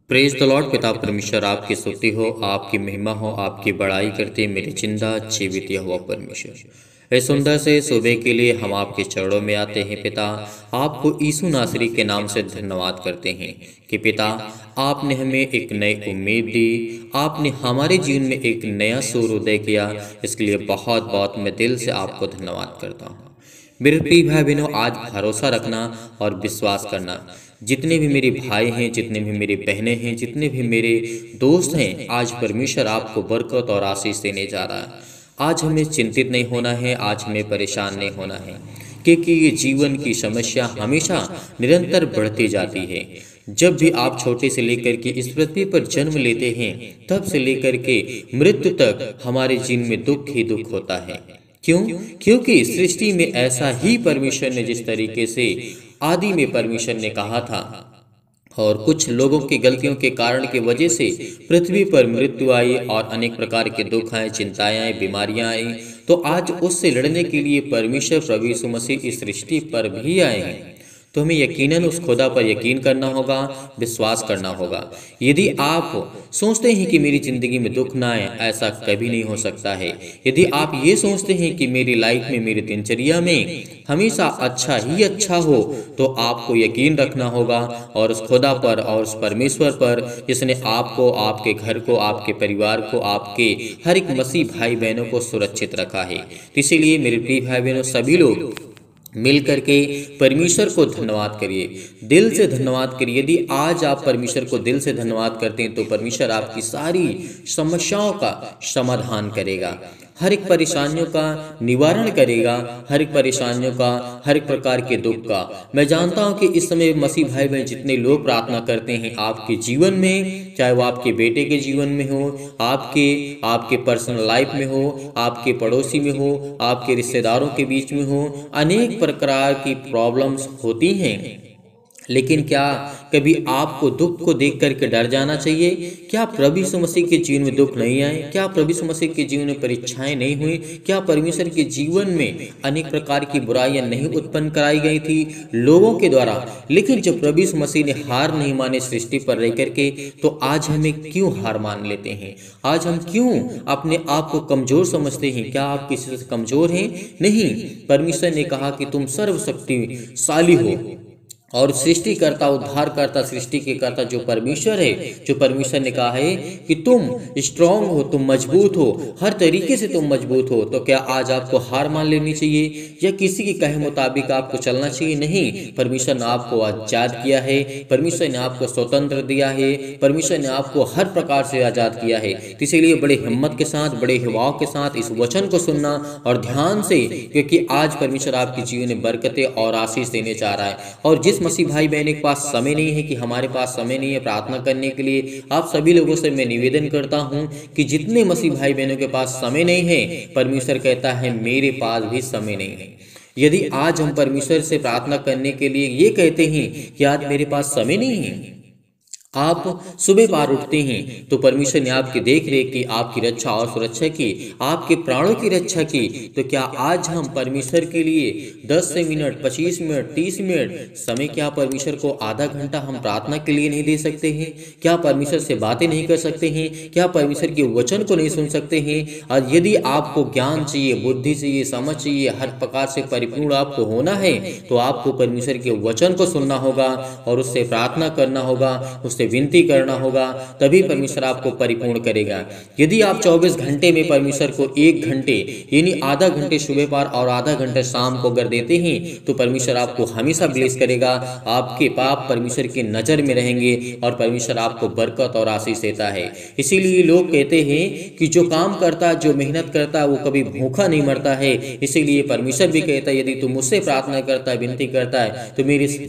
Praise the Lord. पिता परमेश्वर आपकी स्तुति हो, आपकी महिमा हो, आपकी बड़ाई करते मेरे जिंदा जीवित यहोवा परमेश्वर। इस सुंदर से सुबह के लिए हम आपके चरणों में आते हैं पिता। आपको यीशु नासरी के नाम से धन्यवाद करते हैं कि पिता आपने हमें एक नई उम्मीद दी, आपने हमारे जीवन में एक नया सूर्योदय किया। इसके लिए बहुत बहुत मैं दिल से आपको धन्यवाद करता हूँ। मेरे प्रिय भाई बहनों, आज भरोसा रखना और विश्वास करना। जितने भी मेरे भाई हैं, जितने भी मेरी बहनें हैं, जितने भी मेरे दोस्त हैं, आज परमेश्वर आपको बरकत और आशीष देने जा रहा है। आज हमें चिंतित नहीं होना है, आज हमें परेशान नहीं होना है, क्योंकि ये जीवन की समस्या हमेशा निरंतर बढ़ती जाती है। जब भी आप छोटे से लेकर के इस पृथ्वी पर जन्म लेते हैं, तब से लेकर के मृत्यु तक हमारे जीवन में दुख ही दुख होता है। क्यों? क्योंकि सृष्टि में ऐसा ही परमेश्वर ने जिस तरीके से आदि में परमेश्वर ने कहा था, और कुछ लोगों की गलतियों के कारण की वजह से पृथ्वी पर मृत्यु आई और अनेक प्रकार के दुख आए, चिंताएं आई, बीमारियां आई। तो आज उससे लड़ने के लिए परमेश्वर प्रभु यीशु मसीह इस सृष्टि पर भी आए हैं। तो हमें यकीनन उस खुदा पर यकीन करना होगा, विश्वास करना होगा। यदि आप सोचते हैं कि मेरी ज़िंदगी में दुख ना आए, ऐसा कभी नहीं हो सकता है। यदि आप ये सोचते हैं कि मेरी लाइफ में, मेरी दिनचर्या में हमेशा अच्छा ही अच्छा हो, तो आपको यकीन रखना होगा और उस खुदा पर और उस परमेश्वर पर, जिसने आपको, आपके घर को, आपके परिवार को, आपके हर एक मसीह भाई बहनों को सुरक्षित रखा है। तो इसीलिए मेरे प्रिय भाई बहनों, सभी लोग मिल करके परमेश्वर को धन्यवाद करिए, दिल से धन्यवाद करिए। यदि आज आप परमेश्वर को दिल से धन्यवाद करते हैं तो परमेश्वर आपकी सारी समस्याओं का समाधान करेगा, हर एक परेशानियों का निवारण करेगा, हर एक परेशानियों का, हर एक प्रकार के दुख का। मैं जानता हूं कि इस समय मसीह भाई बहन जितने लोग प्रार्थना करते हैं आपके जीवन में, चाहे वो आपके बेटे के जीवन में हो, आपके पर्सनल लाइफ में हो, आपके पड़ोसी में हो, आपके रिश्तेदारों के बीच में हो, अनेक प्रकार की प्रॉब्लम्स होती हैं। लेकिन क्या कभी आपको दुख को देख करके डर जाना चाहिए? क्या प्रभु यीशु मसीह के जीवन में दुख नहीं आए? क्या प्रभु यीशु मसीह के जीवन में परीक्षाएं नहीं हुई? क्या परमेश्वर के जीवन में अनेक प्रकार की बुराइयां नहीं उत्पन्न कराई गई थी लोगों के द्वारा? लेकिन जब प्रभु यीशु मसीह ने हार नहीं माने सृष्टि पर रह करके, तो आज हमें क्यों हार मान लेते हैं? आज हम क्यों अपने आप को कमजोर समझते हैं? क्या आप किसी से कमजोर हैं? नहीं, परमेश्वर ने कहा कि तुम सर्वशक्तिशाली हो, और सृष्टिकर्ता, उद्धारकर्ता, सृष्टि के कर्ता जो परमेश्वर है, जो परमेश्वर ने कहा है कि तुम स्ट्रांग हो, तुम मजबूत हो, हर तरीके से तुम मजबूत हो। तो क्या आज आपको हार मान लेनी चाहिए या किसी के कहे मुताबिक आपको चलना चाहिए? नहीं, परमेश्वर ने आपको आजाद किया है, परमेश्वर ने आपको स्वतंत्र दिया है, परमेश्वर ने आपको हर प्रकार से आजाद किया है। तो इसीलिए बड़े हिम्मत के साथ, बड़े हिवाव के साथ इस वचन को सुनना और ध्यान से, क्योंकि आज परमेश्वर आपके जीवन में बरकतें और आशीष देने जा रहा है। और जिस मसीह भाई बहन के पास समय नहीं है, कि हमारे पास समय नहीं है प्रार्थना करने के लिए, आप सभी लोगों से मैं निवेदन करता हूं कि जितने मसीह भाई बहनों के पास समय नहीं है, परमेश्वर कहता है मेरे पास भी समय नहीं है। यदि आज हम परमेश्वर से प्रार्थना करने के लिए ये कहते हैं कि आज मेरे पास समय नहीं है, आप सुबह बार उठते हैं तो परमेश्वर ने आपकी देख रेख की, आपकी रक्षा और सुरक्षा की, आपके प्राणों की रक्षा की। तो क्या आज हम परमेश्वर के लिए 10 मिनट, 25 मिनट, 30 मिनट समय, क्या परमेश्वर को आधा घंटा हम प्रार्थना के लिए नहीं दे सकते हैं? क्या परमेश्वर से बातें नहीं कर सकते हैं? क्या परमेश्वर के वचन को नहीं सुन सकते हैं? और यदि आपको ज्ञान चाहिए, बुद्धि चाहिए, समझ चाहिए, हर प्रकार से परिपूर्ण आपको होना है, तो आपको परमेश्वर के वचन को सुनना होगा और उससे प्रार्थना करना होगा, उससे विनती करना होगा, तभी परमेश्वर आपको परिपूर्ण करेगा। यदि आप 24 घंटे में परमेश्वर को 1 घंटे यानी आधा घंटे सुबह पार और आधा घंटा शाम को अगर देते हैं, तो परमेश्वर आपको हमेशा ब्लेस करेगा। आपके पाप परमेश्वर की नजर में रहेंगे और परमेश्वर आपको बरकत और आशीष देता है। इसीलिए लोग कहते हैं कि जो काम करता है, जो मेहनत करता है, वो कभी भूखा नहीं मरता है। इसीलिए परमेश्वर भी कहता है, यदि तू मुझसे प्रार्थना करता है, विनती करता है, तो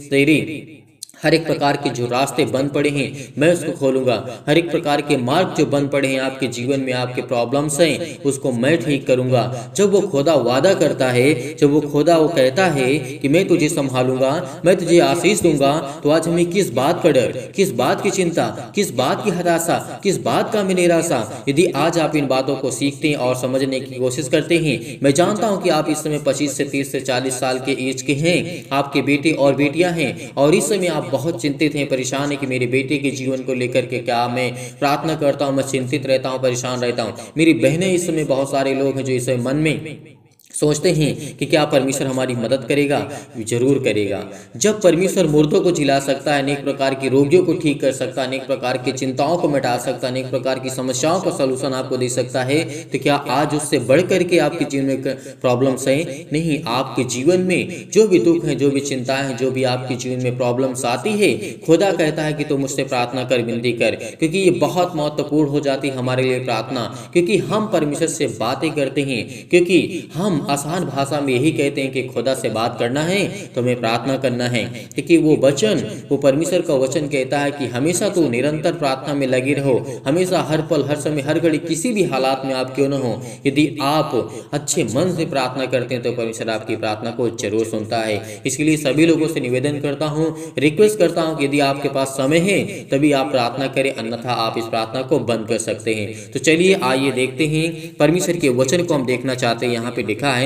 तेरी हर एक प्रकार के जो रास्ते बंद पड़े हैं मैं उसको खोलूंगा। हर एक प्रकार के मार्ग जो बंद पड़े हैं आपके जीवन में, आपके प्रॉब्लम्स हैं, उसको मैं ठीक करूंगा। जब वो खुदा वादा करता है, जब वो खुदा वो कहता है कि मैं तुझे संभालूंगा, मैं तुझे आशीष दूंगा, तो आज हमें किस बात का डर, किस बात की चिंता, किस बात की हताशा, किस बात का हमें निराशा? यदि आज आप इन बातों को सीखते हैं और समझने की कोशिश करते हैं, मैं जानता हूं कि आप इस समय 25 से 30 से 40 साल के एज के हैं, आपके बेटे और बेटियां हैं, और इस समय आप आप बहुत चिंतित हैं, परेशान हैं कि मेरे बेटे के जीवन को लेकर के क्या मैं प्रार्थना करता हूँ, मैं चिंतित रहता हूँ, परेशान रहता हूँ। मेरी बहनें, इस समय बहुत सारे लोग हैं जो इस मन में सोचते हैं कि क्या परमेश्वर हमारी मदद करेगा। जरूर करेगा। जब परमेश्वर मुर्दों को जिला सकता है, अनेक प्रकार की रोगियों को ठीक कर सकता है, अनेक प्रकार की चिंताओं को मिटा सकता है, अनेक प्रकार की समस्याओं का सलूशन आपको दे सकता है, तो क्या आज उससे बढ़ करके आपके जीवन में प्रॉब्लम्स हैं? नहीं। आपके जीवन में जो भी दुख है, जो भी चिंताएं हैं, जो भी आपके जीवन में प्रॉब्लम्स आती है, खुदा कहता है कि तुम मुझसे प्रार्थना कर, विनती कर, क्योंकि ये बहुत महत्वपूर्ण हो जाती है हमारे लिए प्रार्थना। क्योंकि हम परमेश्वर से बातें करते हैं, क्योंकि हम आसान भाषा में यही कहते हैं कि खुदा से बात करना है तो हमें प्रार्थना करना है, क्योंकि वो वचन, वो परमेश्वर का वचन कहता है कि हमेशा तो निरंतर प्रार्थना में लगे रहो, हमेशा, हर पल, हर समय, हर घड़ी, किसी भी हालात में आप क्यों न हो, यदि आप अच्छे मन से प्रार्थना करते हैं तो परमेश्वर आपकी प्रार्थना को जरूर सुनता है। इसलिए सभी लोगों से निवेदन करता हूँ, रिक्वेस्ट करता हूँ कि यदि आपके पास समय है तभी आप प्रार्थना करें, अन्यथा आप इस प्रार्थना को बंद कर सकते हैं। तो चलिए आइए देखते हैं परमेश्वर के वचन को हम देखना चाहते हैं। यहाँ पे लिखा है,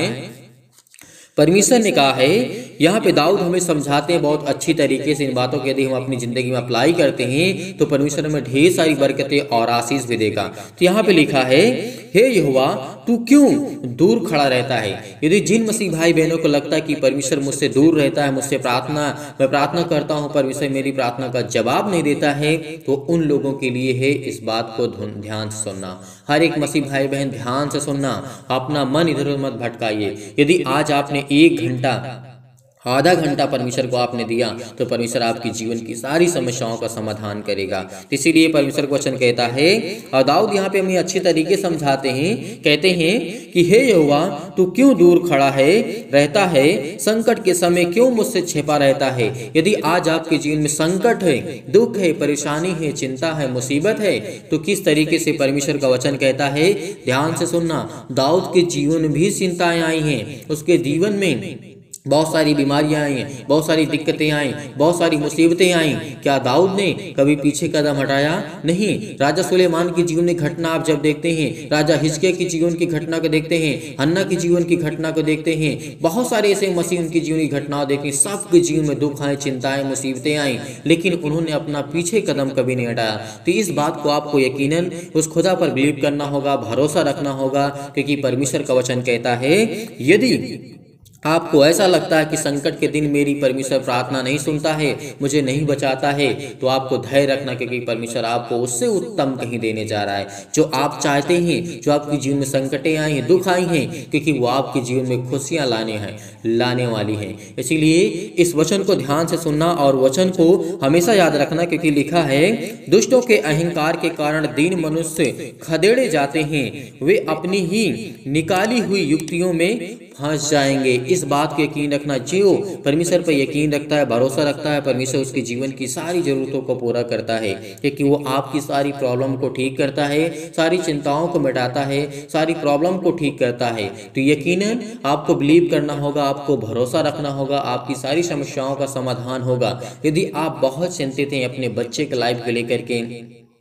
परमेश्वर ने कहा है, यहाँ पे दाऊद हमें समझाते हैं बहुत अच्छी तरीके से। इन बातों को यदि हम अपनी जिंदगी में अप्लाई करते हैं तो परमेश्वर हमें ढेर सारी बरकतें और आशीष भी देगा। तो यहाँ पे लिखा है, हे यहोवा तू क्यों दूर खड़ा रहता है। यदि जिन मसीह भाई बहनों को लगता है कि परमेश्वर मुझसे दूर रहता है, मुझसे मैं प्रार्थना करता हूँ, परमेश्वर मेरी प्रार्थना का जवाब नहीं देता है, तो उन लोगों के लिए है इस बात को ध्यान से सुनना। हर एक मसीह भाई बहन ध्यान से सुनना, अपना मन इधर उधर मत भटकाइए। यदि आज आपने 1 घंटा, आधा घंटा परमेश्वर को आपने दिया तो परमेश्वर आपकी जीवन की सारी समस्याओं का समाधान करेगा। इसीलिए परमेश्वर का वचन कहता है, और दाऊद यहाँ पे हमें अच्छी तरीके समझाते हैं, कहते हैं कि हे यहोवा तू क्यों दूर खड़ा रहता है, संकट के समय क्यों मुझसे छिपा रहता है। यदि आज आपके जीवन में संकट है, दुख है, परेशानी है, चिंता है, मुसीबत है, तो किस तरीके से परमेश्वर का वचन कहता है, ध्यान से सुनना। दाऊद के जीवन में भी चिंताएं आई हैं, उसके जीवन में बहुत सारी बीमारियां आई हैं, बहुत सारी दिक्कतें आई, बहुत सारी मुसीबतें आई। क्या दाऊद ने कभी पीछे कदम हटाया? नहीं। राजा सुलेमान के जीवन में घटना आप जब देखते हैं, राजा हिजकिय्याह की जीवन की घटना को देखते हैं, हन्ना की जीवन की घटना को देखते हैं, बहुत सारे ऐसे मसीह उनकी जीवन की घटनाओं देखते हैं, सबके जीवन में दुख आए, चिंताएं, मुसीबतें आई, लेकिन उन्होंने अपना पीछे कदम कभी नहीं हटाया। तो इस बात को आपको यकीनन उस खुदा पर बिलीव करना होगा, भरोसा रखना होगा, क्योंकि परमेश्वर का वचन कहता है, यदि आपको ऐसा लगता है कि संकट के दिन मेरी परमेश्वर प्रार्थना नहीं सुनता है, मुझे नहीं बचाता है, तो आपको धैर्य रखना, क्योंकि परमेश्वर आपको उससे उत्तम कहीं देने जा रहा है। जो आप चाहते हैं, जो आपके जीवन में संकटें आई हैं, दुख आई हैं, क्योंकि वो आपके जीवन में खुशियां लाने वाली हैं। इसीलिए इस वचन को ध्यान से सुनना और वचन को हमेशा याद रखना, क्योंकि लिखा है, दुष्टों के अहंकार के कारण दीन मनुष्य खदेड़े जाते हैं, वे अपनी ही निकाली हुई युक्तियों में फंस जाएंगे। इस बात को यकीन रखना, जो परमेश्वर पर यकीन रखता है, भरोसा रखता है, परमेश्वर उसके जीवन की सारी जरूरतों को पूरा करता है, क्योंकि वो आपकी सारी प्रॉब्लम को ठीक करता है, सारी चिंताओं को मिटाता है, सारी प्रॉब्लम को ठीक करता है। तो यकीनन आपको बिलीव करना होगा, आपको भरोसा रखना होगा, आपकी सारी समस्याओं का समाधान होगा। यदि आप बहुत चिंतित हैं अपने बच्चे के लाइफ को लेकर के,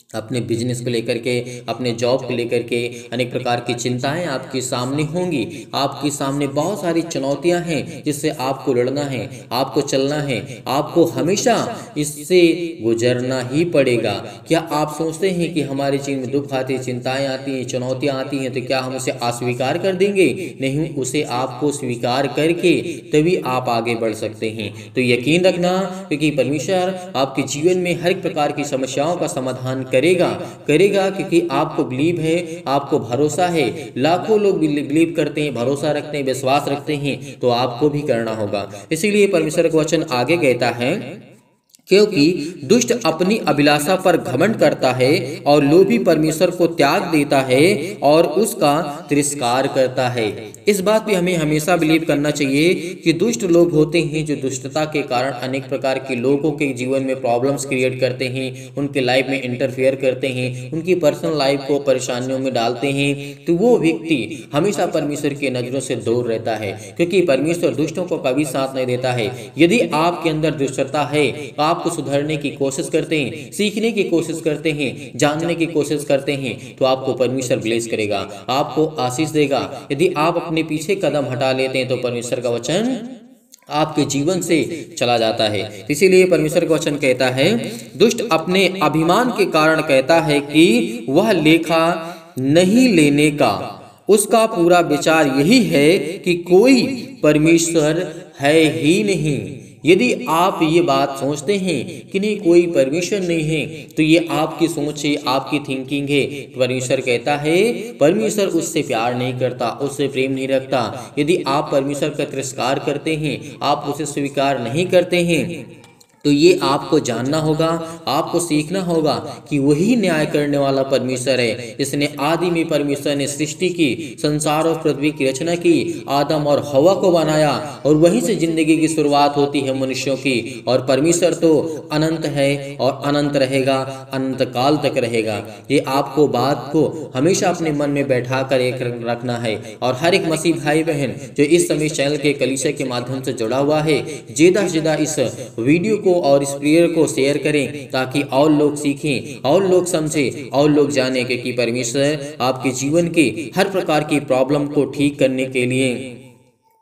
अपने बिजनेस को लेकर के, अपने जॉब को लेकर के, अनेक प्रकार की चिंताएं आपके सामने होंगी, आपके सामने बहुत सारी चुनौतियां हैं जिससे आपको लड़ना है, आपको चलना है, आपको हमेशा इससे गुजरना ही पड़ेगा। क्या आप सोचते हैं कि हमारे जीवन में दुख आते, चिंताएं आती हैं, चुनौतियां आती हैं, तो क्या हम उसे अस्वीकार कर देंगे? नहीं, उसे आपको स्वीकार करके तभी आप आगे बढ़ सकते हैं। तो यकीन रखना, क्योंकि परमेश्वर आपके जीवन में हर एक प्रकार की समस्याओं का समाधान करेगा, क्योंकि आपको बिलीव है, आपको भरोसा है। लाखों लोग बिलीव करते हैं, भरोसा रखते हैं, विश्वास रखते हैं, तो आपको भी करना होगा। इसीलिए परमेश्वर का वचन आगे कहता है, क्योंकि दुष्ट अपनी अभिलाषा पर घमंड करता है और लोभी परमेश्वर को त्याग देता है और उसका तिरस्कार करता है। इस बात पे हमें हमेशा बिलीव करना चाहिए कि दुष्ट लोग होते हैं जो दुष्टता के कारण अनेक प्रकार के लोगों के जीवन में प्रॉब्लम्स क्रिएट करते हैं, उनके लाइफ में इंटरफेयर करते हैं, उनकी पर्सनल लाइफ को परेशानियों में डालते हैं। तो वो व्यक्ति हमेशा परमेश्वर की नजरों से दूर रहता है, क्योंकि परमेश्वर दुष्टों को कभी साथ नहीं देता है। यदि आपके अंदर दुष्टता है, आपको सुधारने की कोशिश करते हैं, सीखने की कोशिश करते हैं, जानने की कोशिश करते हैं, तो आपको परमेश्वर ब्लेस करेगा, आपको आशीष देगा। यदि आप अपने पीछे कदम हटा लेते हैं तो परमेश्वर का वचन आपके जीवन से चला जाता है। इसीलिए परमेश्वर का वचन कहता है, दुष्ट अपने अभिमान के कारण कहता है कि वह लेखा नहीं लेने का, उसका पूरा विचार यही है कि कोई परमेश्वर है ही नहीं। यदि आप ये बात सोचते हैं कि नहीं, कोई परमेश्वर नहीं है, तो ये आपकी सोच है, आपकी थिंकिंग है। परमेश्वर कहता है परमेश्वर उससे प्यार नहीं करता, उससे प्रेम नहीं रखता। यदि आप परमेश्वर का तिरस्कार करते हैं, आप उसे स्वीकार नहीं करते हैं, तो ये आपको जानना होगा, आपको सीखना होगा कि वही न्याय करने वाला परमेश्वर है। इसने आदि में परमेश्वर ने सृष्टि की, संसार और पृथ्वी की रचना की, आदम और हवा को बनाया, और वहीं से जिंदगी की शुरुआत होती है मनुष्यों की। और परमेश्वर तो अनंत है और अनंत रहेगा, अनंत काल तक रहेगा। ये आपको बात को हमेशा अपने मन में बैठा कर एक रखना है। और हर एक मसीह भाई बहन जो इस समय चैनल के कलीसिया के माध्यम से जुड़ा हुआ है, ज्यादा से ज्यादा इस वीडियो को और इस प्रेयर को शेयर करें, ताकि और लोग सीखें, और लोग समझें, और लोग जानें कि परमेश्वर आपके जीवन के हर प्रकार की प्रॉब्लम को ठीक करने के लिए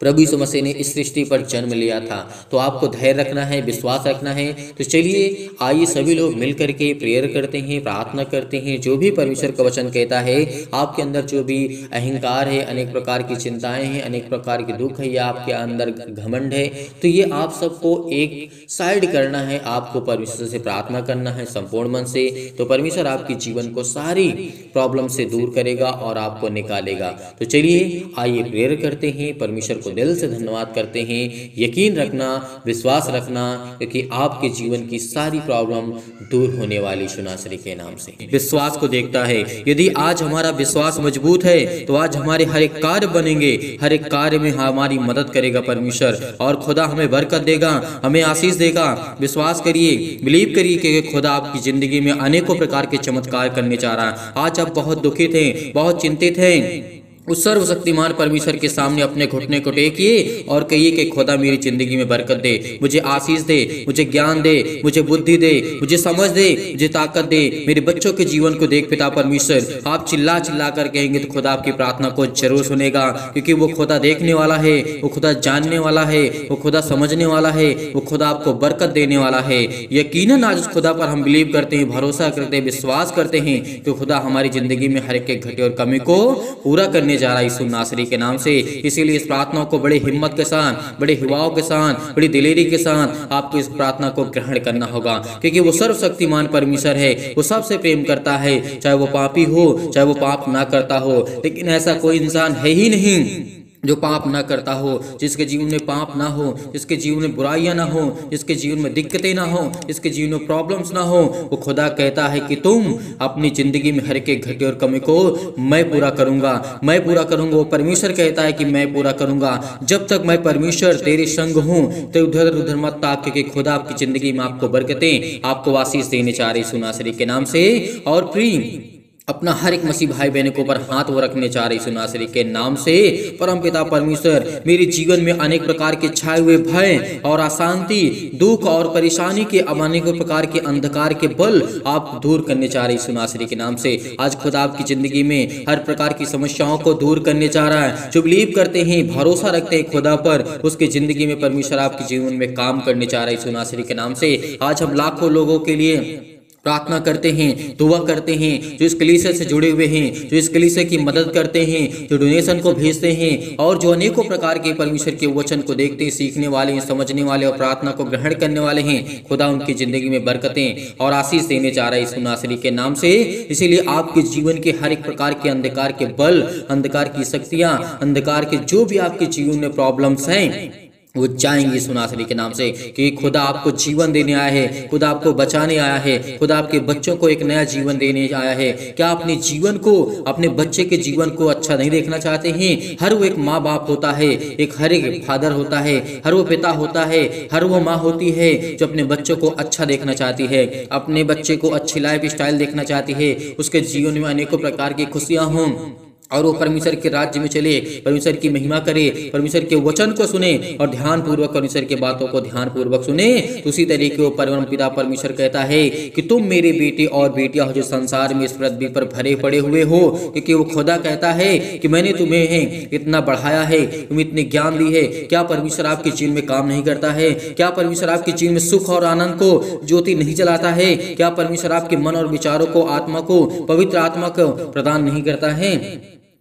प्रभु यीशु मसीह ने इस सृष्टि पर जन्म लिया था। तो आपको धैर्य रखना है, विश्वास रखना है। तो चलिए आइए सभी लोग मिल करके प्रेयर करते हैं, प्रार्थना करते हैं। जो भी परमेश्वर का वचन कहता है, आपके अंदर जो भी अहंकार है, अनेक प्रकार की चिंताएं हैं, अनेक प्रकार के दुख है, या आपके अंदर घमंड है, तो ये आप सबको एक साइड करना है। आपको परमेश्वर से प्रार्थना करना है संपूर्ण मन से। तो परमेश्वर आपके जीवन को सारी प्रॉब्लम से दूर करेगा और आपको निकालेगा। तो चलिए आइए प्रेयर करते हैं, परमेश्वर को दिल से धन्यवाद करते हैं। यकीन रखना, विश्वास रखना, क्योंकि आपके जीवन की सारी प्रॉब्लम दूर होने वाली यीशु नासरी के नाम से। विश्वास को देखता है। यदि आज हमारा विश्वास मजबूत है, तो आज हमारे हर एक कार्य बनेंगे, हर एक कार्य में हमारी मदद करेगा परमेश्वर, और खुदा हमें बरकत देगा, हमें आशीष देगा। विश्वास करिए, बिलीव करिए कि खुदा आपकी जिंदगी में अनेकों प्रकार के चमत्कार करने जा रहा है। आज आप बहुत दुखित हैं, बहुत चिंतित हैं, उस सर्वशक्तिमान परमेश्वर के सामने अपने घुटने को टेकिए और कहिए कि खुदा मेरी जिंदगी में बरकत दे, मुझे आशीष दे, मुझे ज्ञान दे, मुझे बुद्धि दे, मुझे समझ दे, मुझे ताकत दे, मेरे बच्चों के जीवन को देख पिता परमेश्वर। आप चिल्ला चिल्ला कर कहेंगे तो खुदा आपकी प्रार्थना को जरूर सुनेगा, क्योंकि वो खुदा देखने वाला है, वो खुदा जानने वाला है, वो खुदा समझने वाला है, वो खुदा आपको बरकत देने वाला है। यकीनन आज उस खुदा पर हम बिलीव करते हैं, भरोसा करते हैं, विश्वास करते हैं कि खुदा हमारी जिंदगी में हर एक घटे और कमी को पूरा करने जा रहा है यीशु नासरी के नाम से। इसीलिए इस प्रार्थना को बड़े हिम्मत के साथ, बड़े हिवाओं के साथ, बड़ी दिलेरी के साथ आपको इस प्रार्थना को ग्रहण करना होगा, क्योंकि वो सर्वशक्तिमान परमेश्वर है। वो सबसे प्रेम करता है, चाहे वो पापी हो, चाहे वो पाप ना करता हो। लेकिन ऐसा कोई इंसान है ही नहीं जो पाप ना करता हो, जिसके जीवन में पाप ना हो, जिसके जीवन में बुराइयां ना हो, जिसके जीवन में दिक्कतें ना हो, जिसके जीवन में प्रॉब्लम्स ना हो। वो खुदा कहता है कि तुम अपनी जिंदगी में हर एक घटे और कमी को मैं पूरा करूंगा, मैं पूरा करूंगा। वो परमेश्वर कहता है कि मैं पूरा करूंगा। जब तक मैं परमेश्वर तेरे संग हूं, तो उधर उधर मत ताक, क्योंकि खुदा आपकी जिंदगी में आपको बरकतें, आपको आशीष देने चाह रही यीशु नासरी के नाम से। और प्रिय अपना हर एक मसीह भाई बहनों के ऊपर हाथ वो रखने चाह रही यीशु नासरी के नाम से। परमपिता परमेश्वर, मेरे जीवन में अनेक प्रकार के छाए हुए भय और अशांति, दुख और परेशानी के अनेकों प्रकार के अंधकार के बल आप दूर करने चाह रहे यीशु नासरी के नाम से। आज खुदा आपकी जिंदगी में हर प्रकार की समस्याओं को दूर करने चाह रहा है। जो बिलीव करते हैं, भरोसा रखते हैं खुदा पर, उसके जिंदगी में परमेश्वर आपके जीवन में काम करने चाह रहा है यीशु नासरी के नाम से। आज हम लाखों लोगों के लिए प्रार्थना करते हैं, दुआ करते हैं, जो इस कलीसिया से जुड़े हुए हैं, जो इस कलीसिया की मदद करते हैं, जो डोनेशन को भेजते हैं, और जो अनेकों प्रकार के परमेश्वर के वचन को देखते हैं, सीखने वाले हैं, समझने वाले और प्रार्थना को ग्रहण करने वाले हैं। खुदा उनकी जिंदगी में बरकतें और आशीष देने चाह रहा है यीशु नासरी के नाम से। इसीलिए आपके जीवन के हर एक प्रकार के अंधकार के बल, अंधकार की शक्तियां, अंधकार के जो भी आपके जीवन में प्रॉब्लम्स हैं, वो जाएंगे यीशु नासरी के नाम से। कि खुदा आपको जीवन देने आया है, खुदा आपको बचाने आया है, खुदा आपके बच्चों को एक नया जीवन देने आया है। क्या अपने जीवन को, अपने बच्चे के जीवन को अच्छा नहीं देखना चाहते हैं? हर वो एक माँ बाप होता है, हर एक फादर होता है, हर वो पिता होता है, हर वो माँ होती है जो अपने बच्चों को अच्छा देखना चाहती है, अपने बच्चे को अच्छी लाइफ स्टाइल देखना चाहती है, उसके जीवन में अनेकों प्रकार की खुशियाँ हों, और वो परमेश्वर के राज्य में चले, परमेश्वर की महिमा करे, परमेश्वर के वचन को सुने और ध्यान पूर्वक परमेश्वर की बातों को ध्यान पूर्वक सुने। तो उसी तरीके वो परम पिता परमेश्वर कहता है कि तुम मेरे बेटे और बेटियां हो जो संसार में इस पृथ्वी पर भरे पड़े हुए हो, क्योंकि वो खुदा कहता है कि मैंने तुम्हें इतना बढ़ाया है, तुम्हें इतने ज्ञान दी है। क्या परमेश्वर आपके जीवन में काम नहीं करता है? क्या परमेश्वर आपके जीवन में सुख और आनंद को ज्योति नहीं जलाता है? क्या परमेश्वर आपके मन और विचारों को, आत्मा को, पवित्र आत्मा को प्रदान नहीं करता है?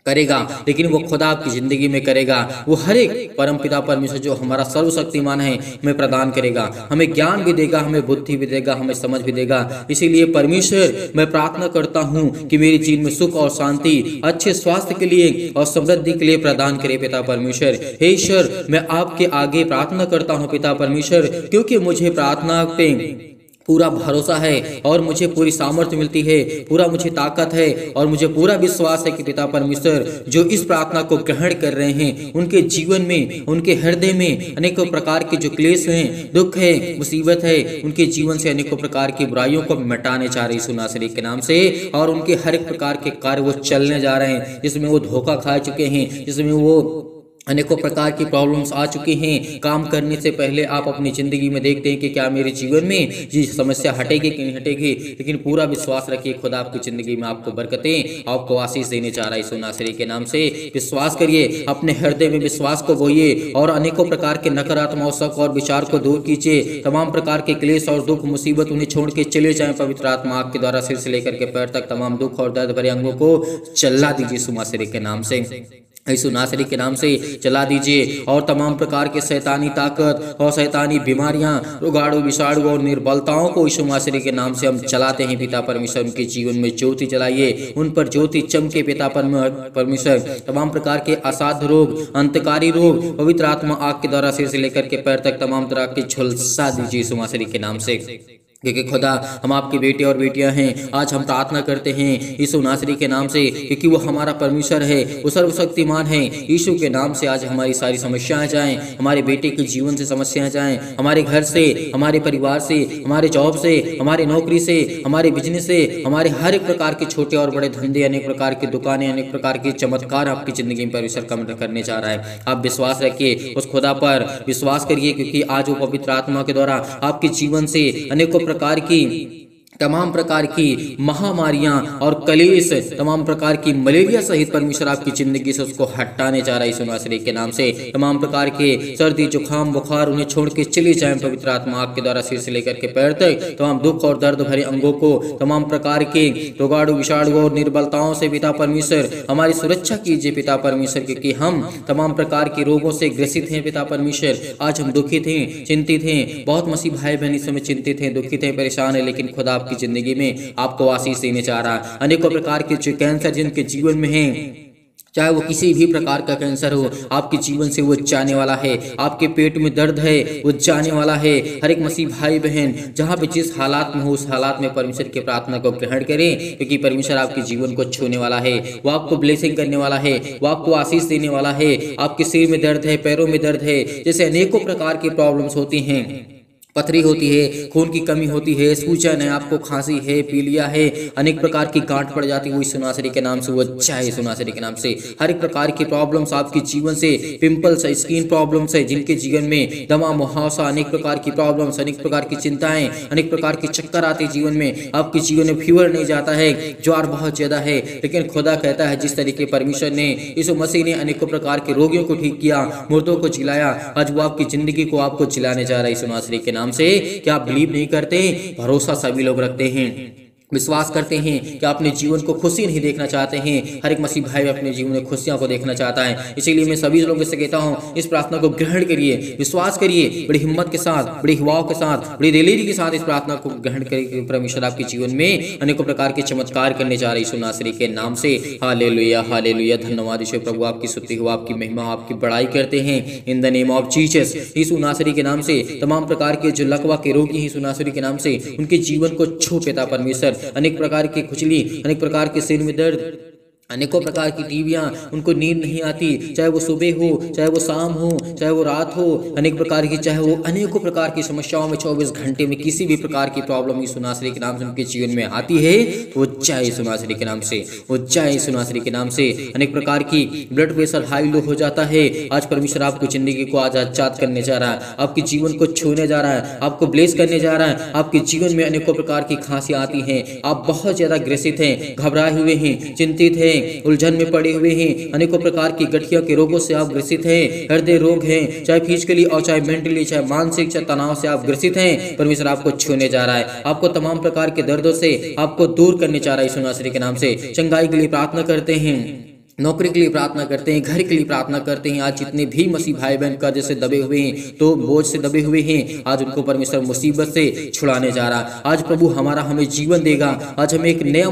करेगा, लेकिन वो खुदा आपकी जिंदगी में करेगा। वो हर एक परमपिता परमेश्वर जो हमारा सर्वशक्तिमान है हमें प्रदान करेगा, हमें ज्ञान भी देगा, हमें बुद्धि भी देगा, हमें समझ भी देगा। इसीलिए परमेश्वर मैं प्रार्थना करता हूँ कि मेरे जीवन में सुख और शांति, अच्छे स्वास्थ्य के लिए और समृद्धि के लिए प्रदान करे पिता परमेश्वर। हे ईश्वर, मैं आपके आगे प्रार्थना करता हूँ पिता परमेश्वर, क्योंकि मुझे प्रार्थना पे पूरा भरोसा है और मुझे पूरी सामर्थ्य मिलती है, पूरा मुझे ताकत है और मुझे पूरा विश्वास है कि पिता परमेश्वर जो इस प्रार्थना को ग्रहण कर रहे हैं उनके जीवन में, उनके हृदय में अनेकों प्रकार के जो क्लेश हैं, दुख है, मुसीबत है, उनके जीवन से अनेकों प्रकार की बुराइयों को मिटाने जा रहे यीशु नासरी के नाम से। और उनके हर एक प्रकार के कार्य वो चलने जा रहे हैं जिसमें वो धोखा खा चुके हैं, जिसमें वो अनेकों प्रकार की प्रॉब्लम्स आ चुकी हैं। काम करने से पहले आप अपनी जिंदगी में देखते हैं कि क्या मेरे जीवन में ये समस्या हटेगी कि नहीं हटेगी, लेकिन पूरा विश्वास रखिए खुदा आपकी जिंदगी में आपको बरकतें, आपको आशीष देने जा रहा है यीशु नासरी के नाम से। विश्वास करिए, अपने हृदय में विश्वास को बोइए और अनेकों प्रकार के नकारात्मक शक और विचार को दूर कीजिए। तमाम प्रकार के क्लेश और दुख मुसीबत उन्हें छोड़ के चले जाएं। पवित्र आत्मा आपके द्वारा सिर से लेकर के पैर तक तमाम दुख और दर्द भरे अंगों को चला दीजिए यीशु नासरी के नाम से, यीशु नासरी के नाम से चला दीजिए। और तमाम प्रकार के शैतानी ताकत और शैतानी बीमारियां, रोगाणु, विषाणु और निर्बलताओं को यीशु नासरी के नाम से हम चलाते हैं पिता परमेश्वर। उनके जीवन में ज्योति जलाइए, उन पर ज्योति चमके पिता परमेश्वर। तमाम प्रकार के असाध्य रोग, अंतकारी रोग पवित्र आत्मा आग के द्वारा सिर से लेकर के पैर तक तमाम तरह की झुलसा दीजिए यीशु नासरी के नाम से, क्योंकि खुदा हम आपके बेटे और बेटियां हैं। आज हम प्रार्थना करते हैं यीशु नासरी के नाम से, क्योंकि वो हमारा परमेश्वर है, वो सर्वशक्तिमान है। यीशु के नाम से आज हमारी सारी समस्याएं जाएं, हमारे बेटे के जीवन से समस्याएं जाएं, हमारे घर से, हमारे परिवार से, हमारे जॉब से, हमारे नौकरी से, हमारे बिजनेस से, हमारे हर एक प्रकार के छोटे और बड़े धंधे, अनेक प्रकार की दुकानें, अनेक प्रकार के चमत्कार आपकी जिंदगी में परमेश्वर कम करने जा रहा है। आप विश्वास रखिए, उस खुदा पर विश्वास करिए, क्योंकि आज वो पवित्र आत्मा के द्वारा आपके जीवन से अनेकों प्रकार की, तमाम प्रकार की महामारियां और कलेश, तमाम प्रकार की मलेरिया सहित परमेश्वर आपकी जिंदगी से उसको हटाने जा रहा है यीशु नासरी के नाम से। तमाम प्रकार के सर्दी, जुकाम, बुखार उन्हें छोड़ के चले जाएं पवित्र आत्मा आपके द्वारा सिर से लेकर के पैर तक। तमाम दुख और दर्द भरे अंगों को, तमाम प्रकार के रोगाणु, विषाणु और निर्बलताओं से पिता परमेश्वर हमारी सुरक्षा कीजिए पिता परमेश्वर, क्योंकि हम तमाम प्रकार के रोगों से ग्रसित हैं पिता परमेश्वर। आज हम दुखित हैं, चिंतित हैं, बहुत मसीह भाई बहन इस समय चिंतित हैं, दुखित हैं, परेशान है, लेकिन खुदा की जिंदगी में आपको आशीष देने जा रहा है। अनेकों प्रकार के जो कैंसर जिनके जीवन में हैं, चाहे वो किसी भी प्रकार का कैंसर हो, आपके जीवन से वो जाने वाला है। आपके पेट में दर्द है, वो जाने वाला है। हर एक मसीह भाई बहन जहाँ पे जिस हालात में हो, उस हालात में परमेश्वर की प्रार्थना को ग्रहण करें, क्योंकि परमेश्वर आपके जीवन को छूने वाला है, वो आपको ब्लेसिंग करने वाला है, वो आपको आशीष देने वाला है। आपके सिर में दर्द है, पैरों में दर्द है, जैसे अनेकों प्रकार की प्रॉब्लम्स होती हैं, पथरी होती है, खून की कमी होती है, सूजन है, आपको खांसी है, पीलिया है, अनेक प्रकार की गांठ पड़ जाती है, वो यीशु नासरी के नाम से वो अच्छा है यीशु नासरी के नाम से। हर एक प्रकार की प्रॉब्लम्स आपके जीवन से, पिंपल्स है, स्किन प्रॉब्लम्स है, जिनके जीवन में दमा, मुहावसा, अनेक प्रकार की प्रॉब्लम्स, अनेक प्रकार की चिंताएं, अनेक प्रकार के चक्कर आते हैं जीवन में, आपके जीवन में फीवर नहीं जाता है, ज्वर बहुत ज्यादा है, लेकिन खुदा कहता है जिस तरीके परमेश्वर ने, यीशु मसीह ने अनेकों प्रकार के रोगियों को ठीक किया, मुर्दों को जिलाया, आज वो आपकी जिंदगी को आपको जिलाने जा रहा है यीशु नासरी के नाम से। क्या आप बिलीव नहीं करते? भरोसा सभी लोग रखते हैं, विश्वास करते हैं कि अपने जीवन को खुशी नहीं देखना चाहते हैं। हर एक मसीह भाई अपने जीवन में खुशियां को देखना चाहता है। इसीलिए मैं सभी लोगों से कहता हूं, इस प्रार्थना को ग्रहण करिए, विश्वास करिए, बड़ी हिम्मत के साथ, बड़ी युवाओं के साथ, बड़ी दिलेरी के साथ इस प्रार्थना को ग्रहण करिए। परमेश्वर आपके जीवन में अनेकों प्रकार के चमत्कार करने जा रहे यीशु नासरी के नाम से। Hallelujah, hallelujah. धन्यवाद यीशु प्रभु, आपकी स्तुति हो, आपकी महिमा, आपकी बड़ाई करते हैं in the name of Jesus. Yeshu Nasari के नाम से तमाम प्रकार के जो लकवा के रोगी हैं यीशु नासरी के नाम से, उनके जीवन को छू पिता परमेश्वर। अनेक प्रकार की खुजली, अनेक प्रकार के सिर में दर्द, अनेकों प्रकार की टीवियाँ, उनको नींद नहीं आती, चाहे वो सुबह हो, चाहे वो शाम हो, चाहे वो रात हो, अनेक प्रकार की, चाहे वो अनेकों प्रकार की समस्याओं में 24 घंटे में किसी भी प्रकार की प्रॉब्लम यीशु नासरी के नाम से उनके जीवन में आती है, तो वो चाहे यीशु नासरी के नाम से, वो चाहे यीशु नासरी के नाम से। अनेक प्रकार की ब्लड प्रेशर हाई लो हो जाता है, आज परमेश्वर आपको जिंदगी को आज आजाद करने जा रहा है, आपके जीवन को छूने जा रहा है, आपको ब्लेस करने जा रहा है। आपके जीवन में अनेकों प्रकार की खांसियाँ आती हैं, आप बहुत ज़्यादा ग्रसित हैं, घबराए हुए हैं, चिंतित हैं, उलझन में पड़े हुए हैं, अनेकों प्रकार की गठिया के रोगों से आप ग्रसित हैं, हृदय रोग हैं, चाहे फिजिकली और चाहे मेंटली, चाहे मानसिक, चाहे तनाव से आप ग्रसित हैं, परमेश्वर आपको छूने जा रहा है, आपको तमाम प्रकार के दर्दों से आपको दूर करने जा रहा है यीशु नासरी के नाम से। चंगाई के लिए प्रार्थना करते हैं, नौकरी के लिए प्रार्थना करते हैं, घर के लिए प्रार्थना करते हैं। आज जितने भी मसीह भाई बहन कर्ज से दबे हुए हैं, तो बोझ से दबे हुए हैं, आज उनको परमेश्वर मुसीबत से छुड़ाने जा रहा। आज प्रभु हमें जीवन देगा, आज हमें एक नया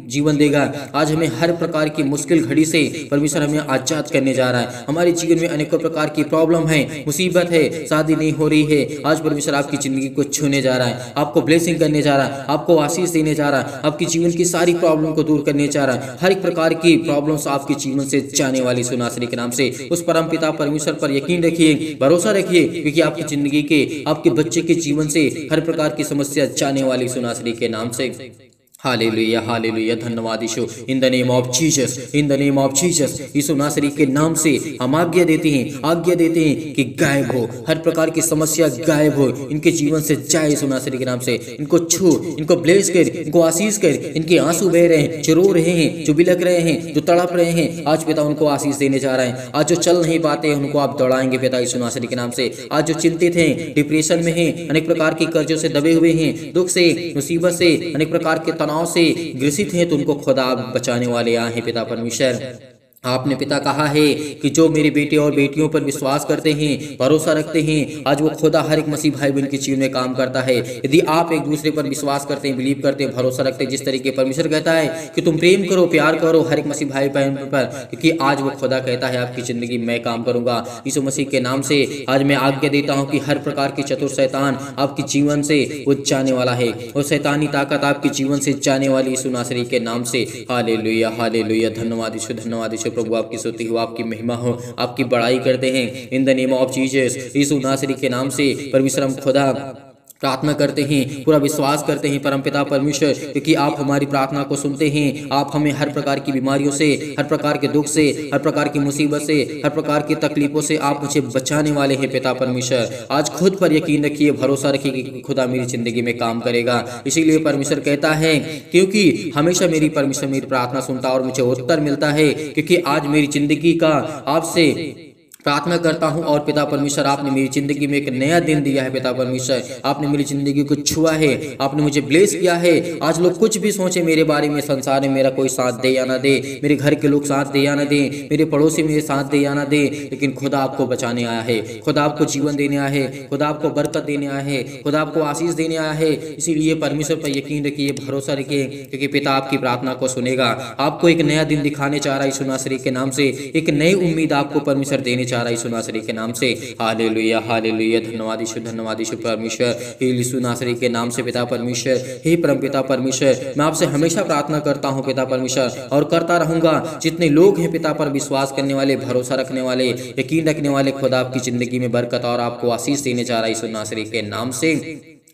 जीवन देगा, आज हमें हर प्रकार की मुश्किल घड़ी से परमेश्वर हमें आजाद करने जा रहा है। हमारे जीवन में अनेकों प्रकार की प्रॉब्लम है, मुसीबत है, शादी नहीं हो रही है, आज परमेश्वर आपकी जिंदगी को छूने जा रहा है, आपको ब्लेसिंग करने जा रहा है, आपको आशीष देने जा रहा है, आपकी जीवन की सारी प्रॉब्लम को दूर करने जा रहा है। हर एक प्रकार की प्रॉब्लम आपके जीवन से जाने वाली यीशु नासरी के नाम से। उस परम पिता परमेश्वर पर यकीन रखिए, भरोसा रखिए, क्योंकि आपकी जिंदगी के, आपके बच्चे के जीवन से हर प्रकार की समस्या जाने वाली यीशु नासरी के नाम से। हालेलुया, हालेलुया, धन्यवाद Yeshu. In the name of Jesus, in the name of Jesus, Yeshu Nasari के नाम से हम आज्ञा देते हैं कि गायब हो, हर प्रकार की समस्या गायब हो, इनके जीवन से जाए यीशु नासरी के नाम से। इनको छू, इनको ब्लेस कर, इनको आशीष कर, इनके आंसू बह रहे हैं, जो रो रहे हैं, जो बिलक रहे हैं, जो तड़प रहे हैं, आज पिता उनको आशीष देने जा रहा है। आज जो चल नहीं पाते उनको आप दौड़ाएंगे पिता यीशु नासरी के नाम से। आज जो चिंतित हैं, डिप्रेशन में हैं, अनेक प्रकार के कर्जों से दबे हुए हैं, दुख से, मुसीबत से, अनेक प्रकार के तनाव से ग्रसित हैं, तो उनको खुदा बचाने वाले आए हैं पिता परमेश्वर। आपने पिता कहा है कि जो मेरे बेटे और बेटियों पर विश्वास करते हैं, भरोसा रखते हैं, आज वो खुदा हर एक मसीह भाई बहन के जीवन में काम करता है। यदि आप एक दूसरे पर विश्वास करते हैं, बिलीव करते हैं, भरोसा रखते हैं, जिस तरीके परमेश्वर कहता है कि तुम प्रेम करो, प्यार करो हर एक मसीह भाई बहन पर, क्योंकि आज वो खुदा कहता है आपकी जिंदगी मैं काम करूंगा। यीशु मसीह के नाम से आज मैं आज्ञा देता हूँ कि हर प्रकार की चतुर शैतान आपके जीवन से वो जाने वाला है, और शैतानी ताकत आपके जीवन से जाने वाली यीशु नासरी के नाम से। हालेलुया, हालेलुया, धन्यवाद यीशु, धन्यवाद यीशु। प्रभु आपकी स्तुति हो, आपकी महिमा हो, आपकी बड़ाई करते हैं in the name of Jesus. Yeshu Nasari के नाम से परमेश्वर हम खुदा प्रार्थना करते हैं, पूरा विश्वास करते हैं परमपिता परमेश्वर, क्योंकि आप हमारी प्रार्थना को सुनते हैं। आप हमें हर प्रकार की बीमारियों से, हर प्रकार के दुख से, हर प्रकार की मुसीबत से, हर प्रकार की तकलीफों से आप मुझे बचाने वाले हैं पिता परमेश्वर। आज खुद पर यकीन रखिए, भरोसा रखिए कि खुदा मेरी जिंदगी में काम करेगा। इसीलिए परमेश्वर कहता है, क्योंकि हमेशा मेरी परमेश्वर मेरी प्रार्थना सुनता और मुझे उत्तर मिलता है, क्योंकि आज मेरी जिंदगी का आपसे प्रार्थना करता हूं, और पिता परमेश्वर आपने मेरी जिंदगी में एक नया दिन दिया है। पिता परमेश्वर आपने मेरी जिंदगी को छुआ है, आपने मुझे ब्लेस किया है। आज लोग कुछ भी सोचे मेरे बारे में, संसार में मेरा कोई साथ दे या ना दे, मेरे घर के लोग साथ दे या ना दे, मेरे पड़ोसी मेरे साथ दे या ना दे, लेकिन खुदा आपको बचाने आया है, खुदा आपको जीवन देने आया है, खुदा आपको बरकत देने आया है, खुदा आपको आशीष देने आया है। इसीलिए परमेश्वर पर यकीन रखिए, भरोसा रखिए, क्योंकि पिता आपकी प्रार्थना को सुनेगा। आपको एक नया दिन दिखाने चाह रहा है यीशु नासरी के नाम से, एक नई उम्मीद आपको परमेश्वर देने चाह रहा है यीशु नासरी के नाम से। हालेलुया, हालेलुया, धन्यवाद यीशु, धन्यवाद यीशु परमेश्वर। यीशु नासरी के नाम से पिता परमेश्वर, हे परम पिता परमेश्वर, मैं आपसे हमेशा प्रार्थना करता हूं पिता परमेश्वर, और करता रहूंगा। जितने लोग हैं पिता पर विश्वास करने वाले, भरोसा रखने वाले, यकीन रखने वाले, खुदा आपकी जिंदगी में बरकत और आपको आशीष देने जा रहा है यीशु नासरी के नाम से।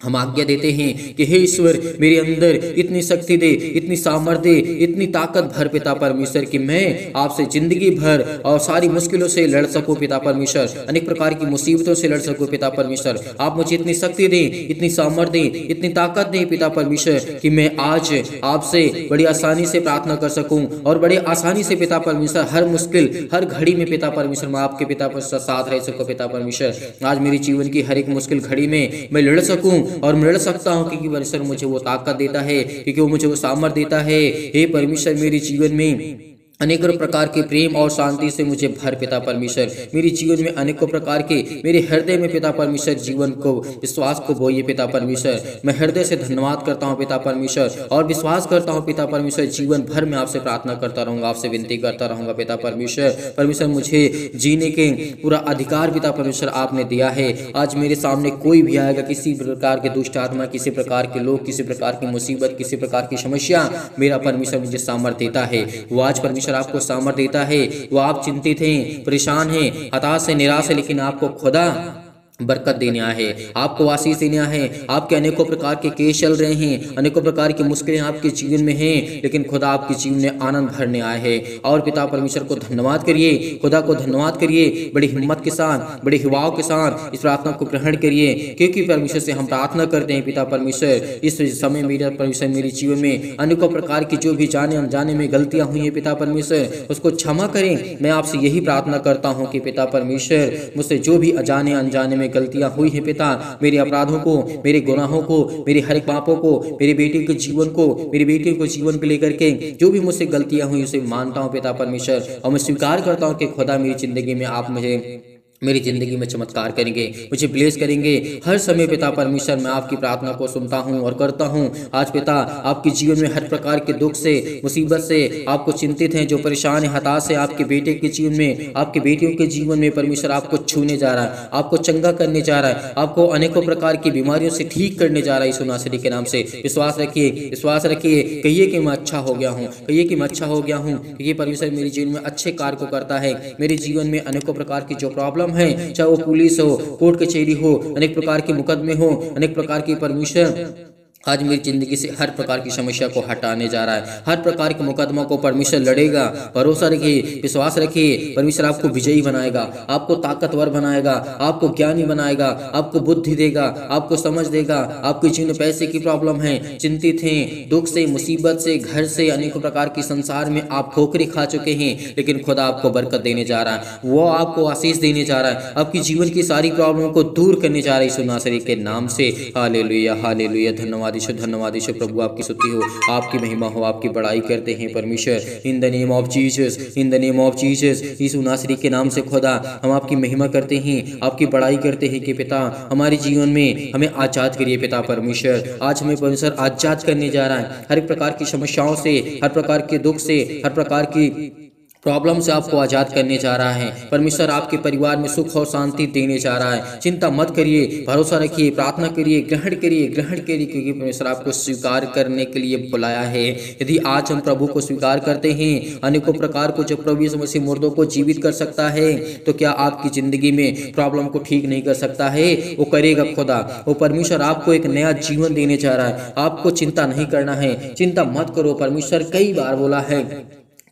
हम आज्ञा देते हैं कि हे ईश्वर, मेरे अंदर इतनी शक्ति दे, इतनी सामर्थ्य दे, इतनी ताकत भर पिता परमेश्वर, कि मैं आपसे जिंदगी भर और सारी मुश्किलों से लड़ सकूं पिता परमेश्वर, अनेक प्रकार की मुसीबतों से लड़ सकूं पिता परमेश्वर। आप मुझे इतनी शक्ति दें, इतनी सामर्थ्य दें, इतनी ताकत दें पिता परमेश्वर, कि मैं आज आपसे बड़ी आसानी से प्रार्थना कर सकूं, और बड़े आसानी से पिता परमेश्वर हर मुश्किल, हर घड़ी में पिता परमेश्वर मैं आपके पिता परमेश्वर साथ रह सकूं पिता परमेश्वर। आज मेरी जीवन की हर एक मुश्किल घड़ी में मैं लड़ सकूं, और मैं लड़ सकता हूं, क्योंकि परमेश्वर मुझे वो ताकत देता है, क्योंकि वो मुझे वो सामर्थ्य देता है। हे परमेश्वर, मेरे जीवन में अनेकों प्रकार के प्रेम और शांति से मुझे भर पिता परमेश्वर। मेरे जीवन में अनेकों प्रकार के मेरे हृदय में पिता परमेश्वर जीवन को विश्वास को बोइए पिता परमेश्वर। मैं हृदय से धन्यवाद करता हूँ पिता परमेश्वर और विश्वास करता हूँ पिता परमेश्वर। जीवन भर में आपसे प्रार्थना करता रहूँगा, आपसे विनती करता रहूँगा पिता परमेश्वर। परमेश्वर मुझे जीने के पूरा अधिकार पिता परमेश्वर आपने दिया है। आज मेरे सामने कोई भी आएगा, किसी प्रकार के दुष्ट आत्मा, किसी प्रकार के लोग, किसी प्रकार की मुसीबत, किसी प्रकार की समस्या, मेरा परमेश्वर मुझे सामर्थ्य देता है। वो आज परमेश्वर आपको सामर्थ्य देता है। वो आप चिंतित हैं, परेशान हैं, हताश है, निराश है, लेकिन आपको खुदा बरकत देने आए हैं, आपको आशीष देने आए हैं। आपके अनेकों प्रकार के केस चल रहे हैं, अनेकों प्रकार की मुश्किलें आपके जीवन में हैं, लेकिन खुदा आपके जीवन में आनंद भरने आए हैं। और पिता परमेश्वर को धन्यवाद करिए, खुदा को धन्यवाद करिए। बड़ी हिम्मत के साथ, बड़े हिवाव के साथ इस प्रार्थना को ग्रहण करिए, क्योंकि परमेश्वर से हम प्रार्थना करते हैं। पिता परमेश्वर, इस समय मेरा परमेश्वर मेरे जीवन में अनेकों प्रकार की जो भी जाने अनजाने में गलतियां हुई हैं पिता परमेश्वर, उसको क्षमा करें। मैं आपसे यही प्रार्थना करता हूँ कि पिता परमेश्वर, मुझसे जो भी अजाने अनजाने में गलतियां हुई हैं पिता, मेरे अपराधों को, मेरे गुनाहों को, मेरे हर एक पापों को, मेरे बेटे के जीवन को, मेरी बेटी को जीवन को लेकर के जो भी मुझसे गलतियां हुई उसे मानता हूं पिता परमेश्वर। और मैं स्वीकार करता हूं कि खुदा मेरी जिंदगी में आप मेरी जिंदगी में चमत्कार करेंगे, मुझे ब्लेस करेंगे। हर समय पिता परमेश्वर मैं आपकी प्रार्थना को सुनता हूं और करता हूं। आज पिता आपके जीवन में हर प्रकार के दुख से, मुसीबत से आपको चिंतित हैं, जो परेशान है, हताश है, आपके बेटे के जीवन में, आपके बेटियों के जीवन में परमेश्वर आपको छूने जा रहा है, आपको चंगा करने जा रहा है, आपको अनेकों प्रकार की बीमारियों से ठीक करने जा रहा है। यीशु नासरी के नाम से विश्वास रखिए, विश्वास रखिए। कहिए कि मैं अच्छा हो गया हूँ, कहिए कि मैं अच्छा हो गया हूँ। ये परमेश्वर मेरे जीवन में अच्छे कार्य को करता है। मेरे जीवन में अनेकों प्रकार की जो प्रॉब्लम है, चाहे वो पुलिस हो, कोर्ट कचहरी हो, अनेक प्रकार के मुकदमे हो, अनेक प्रकार की परमेश्वर आज मेरी जिंदगी से हर प्रकार की समस्या को हटाने जा रहा है। हर प्रकार के मुकदमा को परमेश्वर लड़ेगा। भरोसा रखिए, विश्वास रखिए। परमेश्वर आपको विजयी बनाएगा, आपको ताकतवर बनाएगा, आपको ज्ञानी बनाएगा, आपको बुद्धि देगा, आपको समझ देगा। आपके जीवन में पैसे की प्रॉब्लम है, चिंतित हैं, दुख से, मुसीबत से, घर से, अनेकों प्रकार की संसार में आप ठोकरें खा चुके हैं, लेकिन खुदा आपको बरकत देने जा रहा है। वो आपको आशीष देने जा रहा है, आपकी जीवन की सारी प्रॉब्लम को दूर करने जा रहा है यीशु नासरी के नाम से। Hallelujah, hallelujah. धन्यवाद यीशु, धन्यवाद यीशु। प्रभु आपकी स्तुति हो, आपकी महिमा हो, आपकी बड़ाई करते हैं परमेश्वर। In the name of Jesus, in the name of Jesus, Yeshu Nasari के नाम से खुदा हम आपकी महिमा करते हैं, आपकी बड़ाई करते हैं कि पिता हमारे जीवन में हमें आजाद करिए पिता परमेश्वर। आज हमें परमेश्वर आजाद करने जा रहा है हर एक प्रकार की समस्याओं से, हर प्रकार के दुख से, हर प्रकार की प्रॉब्लम से आपको आज़ाद करने जा रहा है। परमेश्वर आपके परिवार में सुख और शांति देने जा रहा है। चिंता मत करिए, भरोसा रखिए, प्रार्थना करिए, ग्रहण करिए, ग्रहण करिए, क्योंकि परमेश्वर आपको स्वीकार करने के लिए बुलाया है। यदि आज हम प्रभु को स्वीकार करते हैं, अनेकों प्रकार को जब प्रभु यीशु मसीह मुर्दों को जीवित कर सकता है, तो क्या आपकी जिंदगी में प्रॉब्लम को ठीक नहीं कर सकता है? वो करेगा खुदा। वो परमेश्वर आपको एक नया जीवन देने जा रहा है। आपको चिंता नहीं करना है, चिंता मत करो। परमेश्वर कई बार बोला है,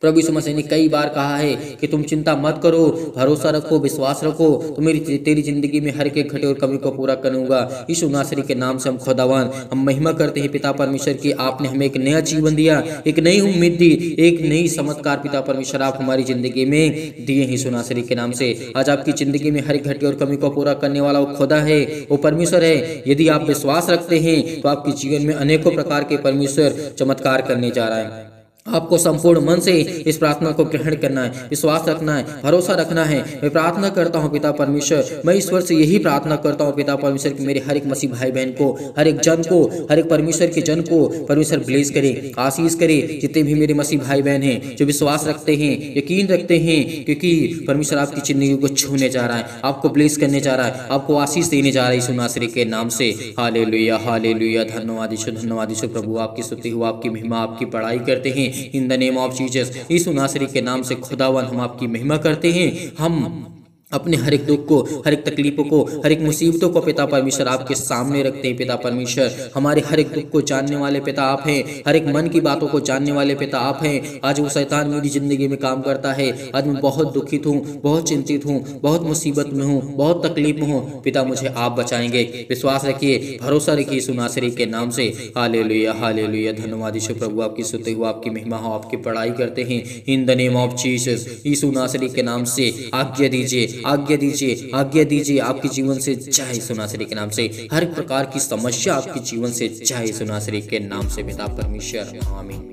प्रभु यीशु मसीह ने कई बार कहा है कि तुम चिंता मत करो, भरोसा रखो, विश्वास रखो, तो तेरी जिंदगी में हर एक घटे और कमी को पूरा करूंगा। यीशु नासरी के नाम से हम खुदावन हम महिमा करते हैं पिता परमेश्वर की। आपने हमें एक नया जीवन दिया, एक नई उम्मीद दी, एक नई चमत्कार पिता परमेश्वर आप हमारी जिंदगी में दिए हैं यीशु नासरी के नाम से। आज आपकी जिंदगी में हर एक घटे और कमी को पूरा करने वाला वो खुदा है, वो परमेश्वर है। यदि आप विश्वास रखते हैं तो आपके जीवन में अनेकों प्रकार के परमेश्वर चमत्कार करने जा रहा है। आपको संपूर्ण मन से इस प्रार्थना को ग्रहण करना है, विश्वास रखना है, भरोसा रखना है। मैं प्रार्थना करता हूँ पिता परमेश्वर, मैं ईश्वर से यही प्रार्थना करता हूँ पिता परमेश्वर कि मेरे हर एक मसीह भाई बहन को, हर एक जन को, हर एक परमेश्वर के जन को परमेश्वर ब्लेस करे, आशीष करे। जितने भी मेरे मसीह भाई बहन हैं जो विश्वास रखते हैं, यकीन रखते हैं, क्योंकि परमेश्वर आपकी जिंदगी को छूने जा रहा है, आपको ब्लेस करने जा रहा है, आपको आशीष देने जा रहा है यीशु नासरी के नाम से। Hallelujah, hallelujah. धन्यवाद यीशु, धन्यवाद यीशु। प्रभु आपकी स्तुति हो, आपकी महिमा, आपकी बड़ाई करते हैं in the name of Jesus. Yeshu Nasari के नाम से खुदावन हम आपकी महिमा करते हैं। हम अपने हर एक दुख को, हर एक तकलीफों को, हर एक मुसीबतों को पिता परमेश्वर आपके सामने रखते हैं। पिता परमेश्वर हमारे हर एक दुख को जानने वाले पिता आप हैं, हर एक मन की बातों को जानने वाले पिता आप हैं। आज वो शैतान मेरी जिंदगी में काम करता है, आज मैं बहुत दुखित हूँ, बहुत चिंतित हूँ, बहुत मुसीबत में हूँ, बहुत तकलीफ में हूँ। पिता मुझे आप बचाएंगे। विश्वास रखिए, भरोसा रखिए यीशु नासरी के नाम से। Hallelujah, hallelujah. धन्यवाद यीशु। प्रभु आपकी स्तुति हो, आपकी महिमा हो, आपकी बड़ाई करते हैं in the name of Jesus. Yeshu Nasari के नाम से आज्ञा दीजिए, आज्ञा दीजिए, आज्ञा दीजिए। आपके जीवन से जाए यीशु नासरी के नाम से। हर प्रकार की समस्या आपके जीवन से जाए यीशु नासरी के नाम से पिता परमेश्वर। आमीन।